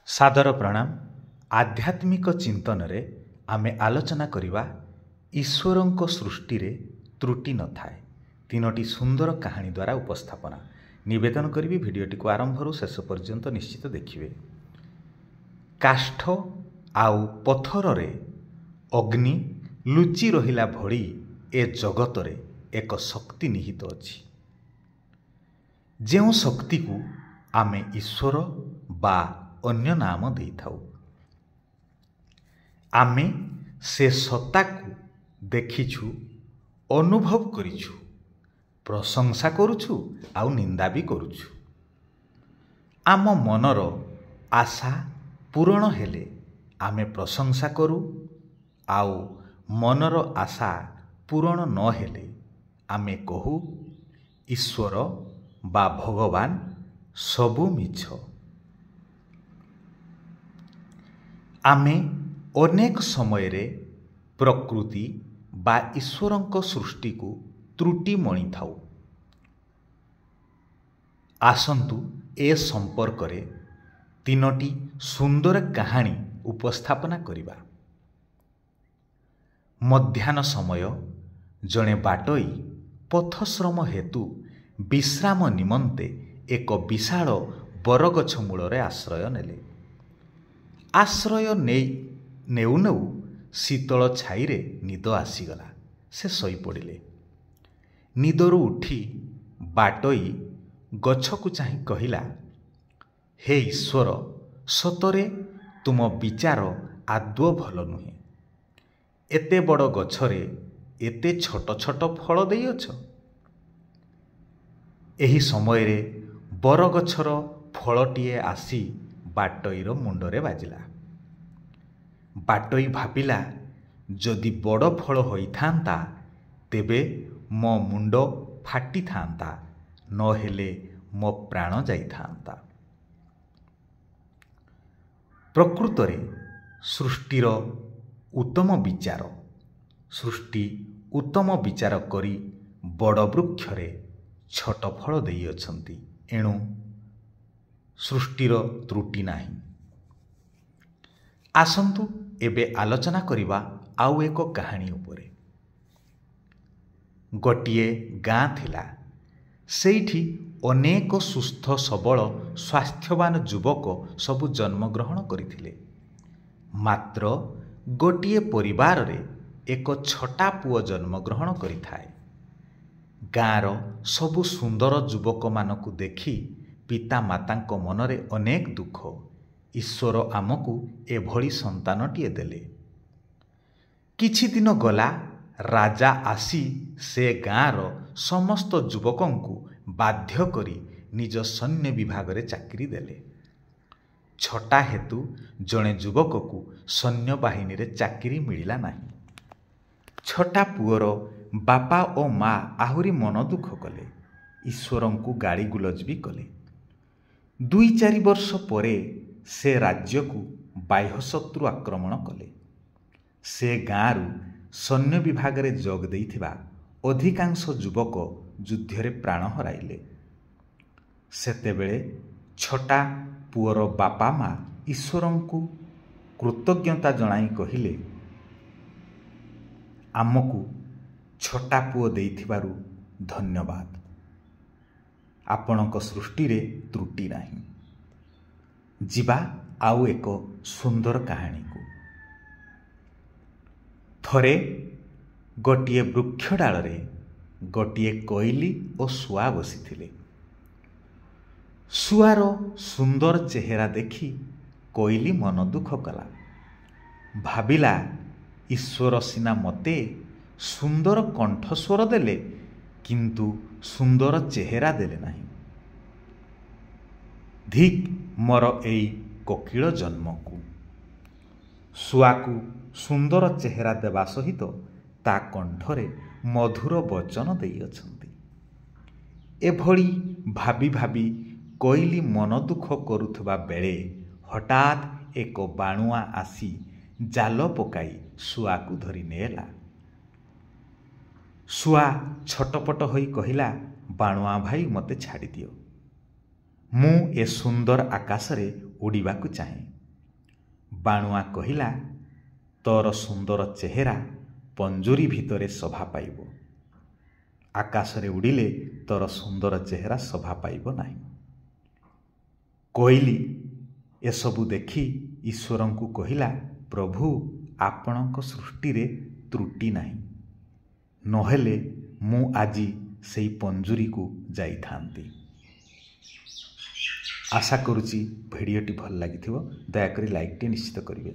सादर प्रणाम। आध्यात्मिक चिंतन रे आमे आलोचना करिबा ईश्वरंक सृष्टि रे त्रुटि न थाए तीनोटी सुंदर कहानी द्वारा उपस्थापना निवेदन करी भिडियोटी को आरंभरू शेष पर्यंत निश्चित देखिए। काष्ठ आउ पथर रे अग्नि लुचि रहिला भଳି ए जगत रे एक शक्ति निहित अछि। जेउ शक्ति को आमे ईश्वर बा अन्य नाम देई थाउ। आमे से सत्ता को देखिछु, अनुभव करिछु, प्रशंसा करुछु आउ निंदा भी करुछु। आम मनर आशा पूरण हेले आमे प्रशंसा करू आउ मनर आशा पूरण न हेले आमे कहू ईश्वर बा भगवान सबु मिछ। आमे अनेक समय रे प्रकृति बा ईश्वरंक सृष्टि को त्रुटि मणि थाउ। आसंतु ए संपर्क रे तीनोटी सुंदर कहानी उपस्थापना करिबा। मध्याह्न समय जणे बाटोई पथश्रम हेतु विश्राम निमंते एक विशाल बरगछ मूलरे आश्रय नेले। आश्रय नेउ नेउ शीतल छाईरे निद आसीगला। से शोई पड़िले। निदरू उठी बाटोई गछ को चाहि कहिला, हे ईश्वर, सतरे तुम विचार आदौ भल नुहे। एते बड़ गछरे एते छोट छोट फल देइअछ। एही समय रे बरगछर फलटिए आसी बाटोईर मुंडरे बाजिला। बाटोई भाबिला, जदि बड़ फल होइथांता तेबे मो मुंड फाटी थांता, न हेले मो प्राण जाइथांता। प्रकृतरे सृष्टिर उत्तम विचार, सृष्टि उत्तम विचार करी बड़ वृक्षरे छोट फल देइअछंती। एणु सृष्टिर त्रुटि नाही। आसंतु एबे आलोचना करिबा आउ एक कहानी उपरे। गोटिए गाँ थिला। सेठी अनेक सुस्थ सबल स्वास्थ्यवान युवक सबु जन्मग्रहण करिथिले। मात्र गोटिए परिवार रे एक छोटा पुओ जन्मग्रहण करिथाए। गाँर सबु सुंदर युवक मानकु देखि पिता मातांक मनरे अनेक दुख। ईश्वर आमकु एभली संतानटिए देले। किछि दिन गला राजा आसी से गाँर समस्त युवकंकु बाध्य करी निज सैन्य विभाग रे चाकरी देले। छोटा हेतु जणे युवक को सैन्य बाहिनी रे चाकरी मिलिला नाही। छोटा पुअर बापा ओ माँ आहुरी मन दुख कले। ईश्वरंकु गाड़ी गुलज भी कले। 2-4 वर्ष परे से राज्य को बाह्य शत्रु आक्रमण कले। से गाँरु सैन्य विभाग रे जोग देइथिबा अधिकांश युवक युद्धरे प्राण हराइले। सेतेबेले छोटा पुअर बापा माँ ईश्वरंकु कृतज्ञता जणाई कहिले, आमकु छोटा पुओ देइथिबारु धन्यवाद। आपणक सृष्टि रे त्रुटि नाही। जिबा आउ एक सुंदर कहानी को। थरे गोटिए वृक्ष डाल रे गोटिए कोइली और शुआ बसिथिले। शुआर सुंदर चेहरा देखि कोइली मन दुख कला। भाबिला, ईश्वर सिना मते सुंदर कंठस्वर देले किंतु सुंदर चेहरा देले नाही। धिक मोर एई कोकिल जन्म को। शुआ को सुंदर चेहरा देवा सहित ता कंठरे मधुर वचन देइअछंती। एभली भाबी भाबी कोइली मन दुख करुथबा बेले हठात एक बाणुआ आसी जाल पकाई शुआ को धरी नेला। शुआ छटपट होई कहिला, बाणुआ भाई मते छाड़ी दियो। मु ए सुंदर आकाश रे उड़ीबा को चाहे। ବାଣୁଆ କହିଲା, ତୋର ସୁନ୍ଦର ଚେହେରା ପଞ୍ଜୁରୀ ଭିତରେ ଶୋଭା ପାଇବ। ଆକାଶରେ ଉଡ଼ିଲେ ତୋର ସୁନ୍ଦର ଚେହେରା ଶୋଭା ପାଇବ ନାହିଁ। କୋଇଲି ଏସବୁ ଦେଖି ଈଶ୍ୱରଙ୍କୁ କହିଲା, ପ୍ରଭୁ, ଆପଣଙ୍କ ସୃଷ୍ଟିରେ ତ୍ରୁଟି ନାହିଁ, ନହେଲେ ମୁଁ ଆଜି ସେଇ ପଞ୍ଜୁରୀକୁ ଯାଇଥାନ୍ତି। ଆଶା କରୁଛି ଭିଡ଼ିଓଟି ଭଲ ଲାଗିଥିବ। ଦୟାକରି ଲାଇକ୍ଟି ନିଶ୍ଚିତ କରିବେ।